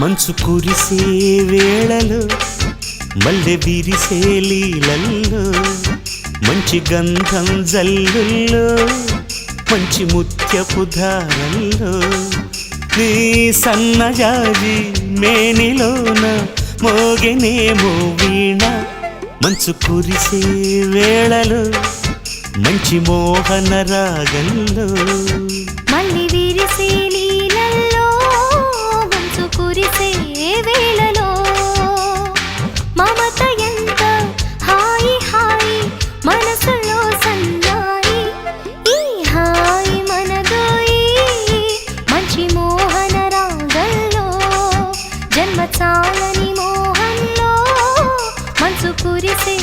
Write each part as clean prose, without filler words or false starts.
మంచు కురిసే వేళలో మల్లె విరిసే లీలల్లో మంచి గంధం జల్లుల్లో మంచి ముత్యపు ధారల్లో నీ సన్నజాజి మేనిలోన మోగెనేమో వీణ మంచు కురిసే వేళలో మంచి మోహన రాగంలో మళ్ళీ విరిసే లీలల్లో మంచు కురిసే వేళలో మమత ఎంత హాయి హాయి మనసులో సన్నాయి ఈ హాయి మనదోయి మంచి మోహన రాగంలో జన్మ చాలని మోహంలో మంచు కురిసే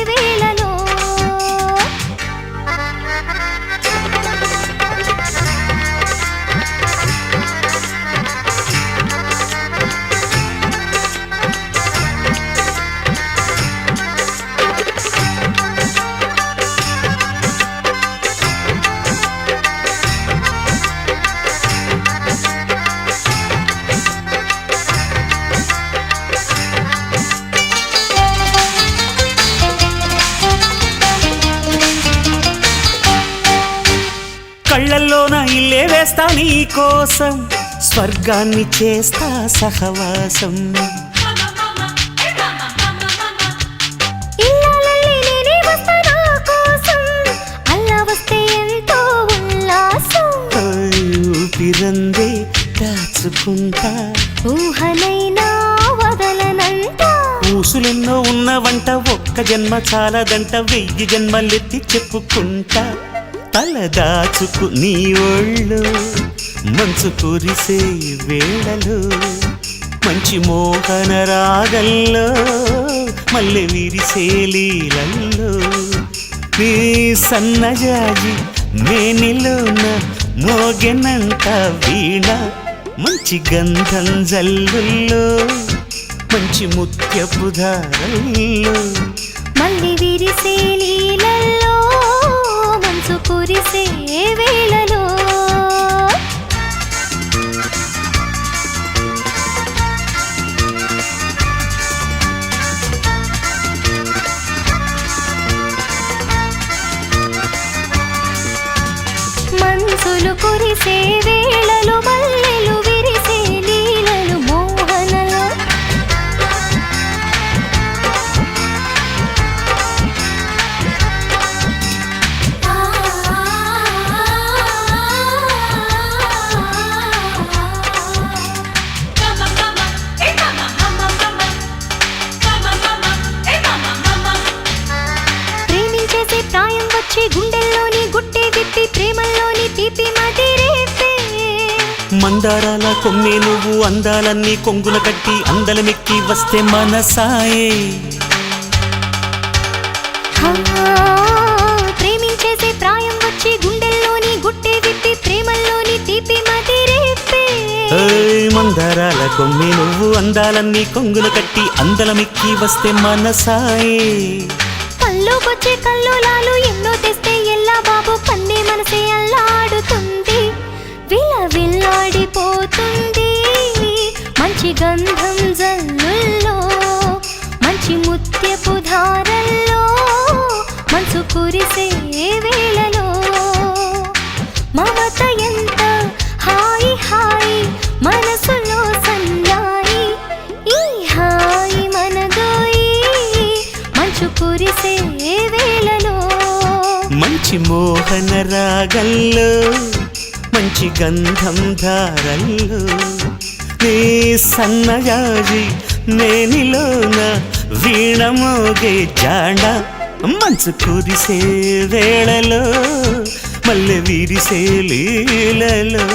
వేళలో కళ్ళల్లోన ఇల్లే వేస్తా నీ కోసం స్వర్గాన్ని చేస్తా సహవాసం ఇల్లాలల్లి నేనే వస్తా నా కోసం అల్లా వస్తే ఎంతో ఉల్లాసం ఊపిరందే దాచుకుంటా ఊహనైనా వదలనంట ఊసులెన్నో ఉన్నవంట ఒక్క జన్మ చాలదంట 1000 జన్మలెత్తి చెప్పుకుంటా తల దాచుకు నీ ఒళ్ళు మంచు కురిసే వేళలో మంచి మోహన రాగంలో మల్లె విరిసే లీలల్లో నీ సన్నజాజి మేనిలోన మోగెనంట వీణ మంచి గంధం జల్లుల్లో మంచి ముత్యపు ధారల్లో మళ్ళీ విరిసే లీలల్లో మంచు కురిసే వేళలో మంచులు కురిసే వేళలో మల్లెలు విరిసే లీలలు మోహనలో ప్రేమించేసే ప్రాయం వచ్చి గుండెల్లోని గుట్టే విప్పి ప్రేమల్లోని తీపి మదిరేపే మందారాల కొమ్మే నువ్వు అందాలన్నీ కొంగున కట్టి అందలమెక్కి వస్తే మనసాయే ప్రేమించేసే ప్రాయం వచ్చి గుండెల్లోని గుట్టే విప్పి ప్రేమల్లోని తీపి మదిరేపే మందారాల కొమ్మే నువ్వు అందాలన్నీ కొంగున కట్టి అందలమెక్కి వస్తే మనసాయే కల్లోకొచ్చే కల్లోలాలు ఎన్నో తెస్తే ఎల్లా బాబు కన్నే మనసే అల్లాడుతుంది విల్లాడిపోతుంది మంచి గంధం జల్లుల్లో మంచి ముత్యపు ధారల్లో మంచు కురిసే వేళలో మమత ఎంత హాయి హాయి మనసులో సన్నాయి ఈ హాయి మనదోయి మంచు కురిసే వేళలో మంచి మోహన రాగంలో మంచి గంధం ధారల్లో నీ సన్నజాజి మేనిలోన వీణ మోగే జాడ మంచు కురిసే వేళలో మల్లె విరిసే లీలలో